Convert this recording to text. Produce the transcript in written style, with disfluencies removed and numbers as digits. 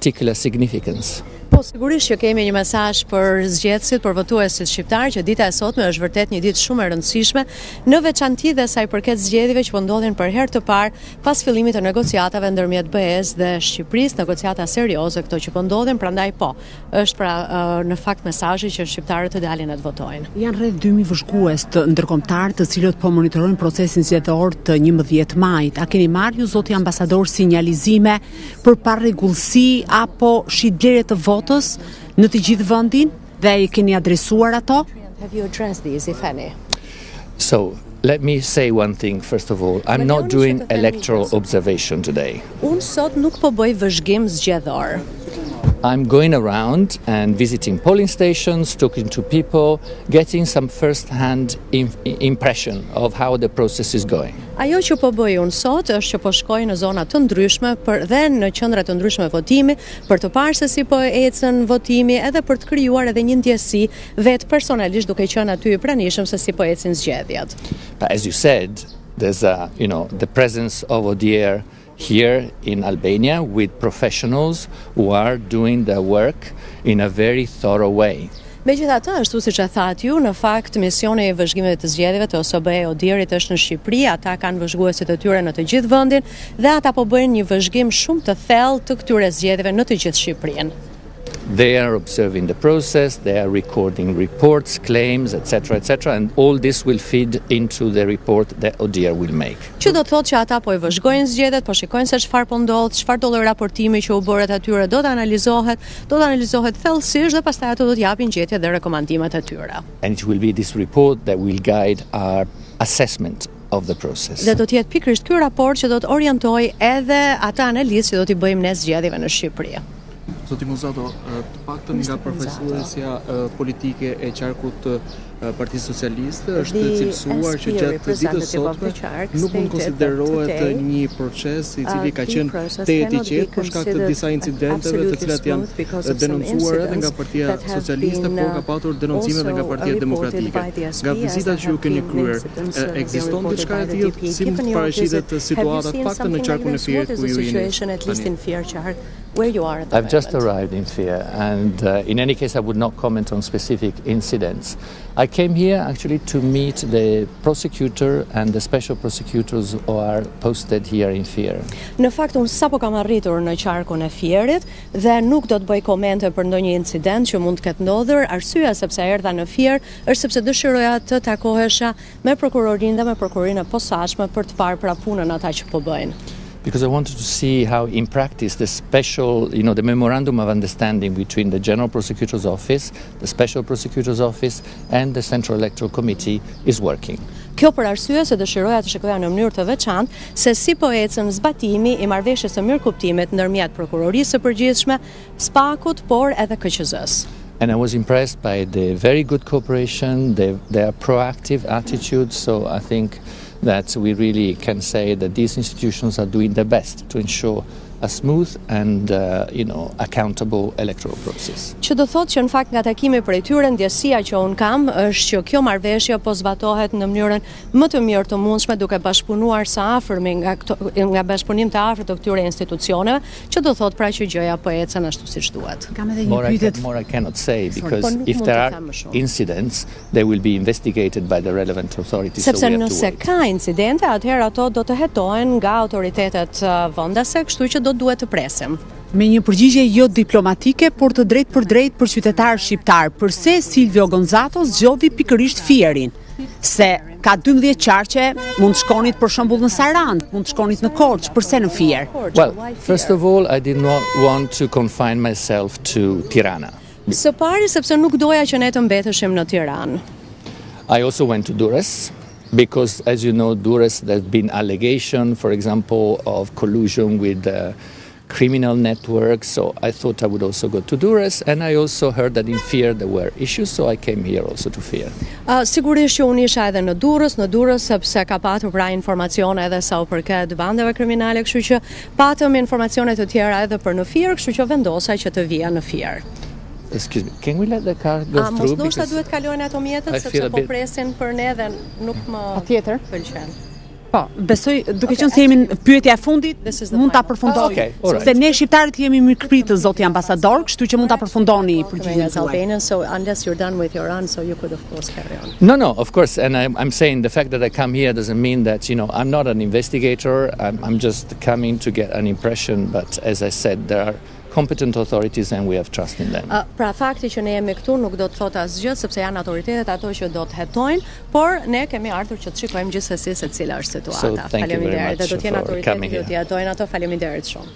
particular significance. Po sigurisht që kemi një mesazh për zgjedhësit, për votuesit shqiptar, që dita e sotme është vërtet një ditë shumë e rëndësishme, në veçanti dhe sa i përket zgjedhjeve që po ndodhin për herë të parë pas fillimit të negociatave ndërmjet BE-s dhe Shqipërisë, negociata serioze këto që po ndodhin, prandaj po, është pra në fakt mesazhi që shqiptarët të dalin e të votojnë. Janë rreth 2000 vëzhgues të ndërkombëtar të cilët po monitorojnë procesin zgjedhor të 11 majit. A keni marrë ju zoti ambasador sinjalizime për parregullsi apo shitblerje të votës në të gjithë vendin dhe i keni adresuar ato? Have you addressed these, if any? So, let me say one thing first of all. I'm not doing electoral observation today. Unë sot nuk po bëj vëzhgim zgjedhor. I'm going around and visiting polling stations, talking to people, getting some first-hand impression of how the process is going. Ajo që po bëj unë sot është që po shkoj në zona të ndryshme dhe në qendra të ndryshme votimi për të parë se si po ecën votimi edhe për të krijuar edhe një ndjesi vetë personalisht duke qenë aty i pranishëm se si po ecin zgjedhjet. But as you said, there's the presence of ODIHR here in Albania with professionals who are doing their work in a very thorough way. Megjithatë, ashtu siç e thatë ju, në fakt misioni i vëzhgimeve të zgjedhjeve të OSBE ODIHR-it është në Shqipëri, ata kanë vëzhguesit e tyre në të gjithë vendin dhe ata po bëjnë një vëzhgim shumë të thellë të këtyre zgjedhjeve në të gjithë Shqipërinë. They are observing the process, they are recording reports, claims, etc., and all this will feed into the report that ODIHR will make. Që do të thotë që ata po i vëzhgojnë zgjedhjet, po shikojnë se çfarë po ndodh, çfarë do lloj raportimi që u bëret atyre do të analizohet thellësisht dhe pastaj ato do të japin gjetje dhe rekomandimet e tyre. And it will be this report that will guide our assessment of the process. Dhe do të jetë pikërisht ky raport që do të orientojë edhe ata analizë që do t'i bëjmë ne zgjedhjeve në Shqipëri. Zoti Muzato, të paktën nga përfaqësuesja politike e qarkut Partisë Socialiste është cilësuar që gjatë ditës sotme nuk mund konsiderohet një proces i cili ka qenë te etiqet për shkak të disa incidenteve të cilat janë denoncuar edhe nga Partia Socialiste, por ka patur denoncime edhe nga Partia Demokratike. Nga vizitat që ju keni kryer, ekziston diçka e tillë, si mund të paraqitet situata të paktën në qarkun e Fierit ku ju jeni? I've just arrived in Fier, and in any case I would not comment on specific incidents. I came here actually to meet the prosecutor and the special prosecutors who are posted here in Fier. Në fakt unë sapo kam arritur në qarkun e Fierit dhe nuk do të bëj komente për ndonjë incident që mund të ketë ndodhur. Arsyeja sepse erdha në Fier është sepse dëshiroja të takohesha me prokurorinë dhe me prokurorinë e posaçme për të parë pra punën ata që po bëjnë. Because I wanted to see how in practice the special, the memorandum of understanding between the General Prosecutor's Office, the Special Prosecutor's Office and the Central Electoral Committee is working. Kjo për arsye se dëshiroja të shikoja në mënyrë të veçantë se si po ecën zbatimi i marrëveshjes së mirëkuptimit ndërmjet prokurorisë së përgjithshme, SPAK-ut, por edhe KQZ-s. And I was impressed by the very good cooperation, their proactive attitude, so I think that we really can say that these institutions are doing their best to ensure a smooth and accountable electoral process. Që do thotë që në fakt nga takimi prej tyre ndjesia që un kam është që kjo marrëveshje po zbatohet në mënyrën më të mirë të mundshme duke bashkëpunuar së afërmi nga bashkëpunim të afërt të këtyre institucioneve, që do thotë pra që gjëja po ecën ashtu siç duhet. Kam edhe një pyetje. More I cannot say because if there are incidents they will be investigated by the relevant authorities. Sepse nëse ka incidente, atëherë ato do të hetohen nga autoritetet vendase, kështu që duhet të presim. Me një përgjigje jo diplomatike, por të drejt për drejt për qytetar shqiptar, përse Silvio Gonzato zgjodhi pikërisht Fierin? Se ka 12 qarqe, mund të shkonit për shembull në Sarand, mund të shkonit në Korçë, përse në Fier? Well, first of all, I did not want to confine myself to Tirana. Së pari sepse nuk doja që ne të mbeteshim në Tiranë. I also went to Durrës. Because, as you know, Durrës, there's been allegation, for example, of collusion with criminal networks, so I thought I would also go to Durrës, and I also heard that in Fier there were issues, so I came here also to Fier. Sigurisht që unë isha edhe në Durrës sepse ka patur pra informacione edhe sa u përket bandeve kriminale, kështu që patëm informacione të tjera edhe për në Fier, kështu që vendosa që të vija në Fier. Excuse me, can we let the car go through? Mos ndoshta duhet kalojnë ato mjetet sepse po presin për ne dhe nuk më pëlqen. Po, besoj, duke qenë se jemi në pyetja e fundit, mund ta përfundoj. Okay, all right. Se ne shqiptarët jemi mirëpritë zoti ambasador, kështu që mund ta përfundoni përgjigjen As tuaj. Albanians, so unless you're done with your answer, you could of course carry on. No, of course, and I'm saying the fact that I come here doesn't mean that, I'm not an investigator, I'm just coming to get an impression, but as I said, there are competent authorities and we have trust in them. Pra fakti që ne jemi këtu nuk do të thotë asgjë sepse janë autoritetet ato që do të hetojnë, por ne kemi ardhur që të shikojmë gjithsesi se cila është situata. So, thank you very Faleminderit. much Dhe do të jenë for autoritetet coming që do here. të hetojnë ato. Faleminderit shumë.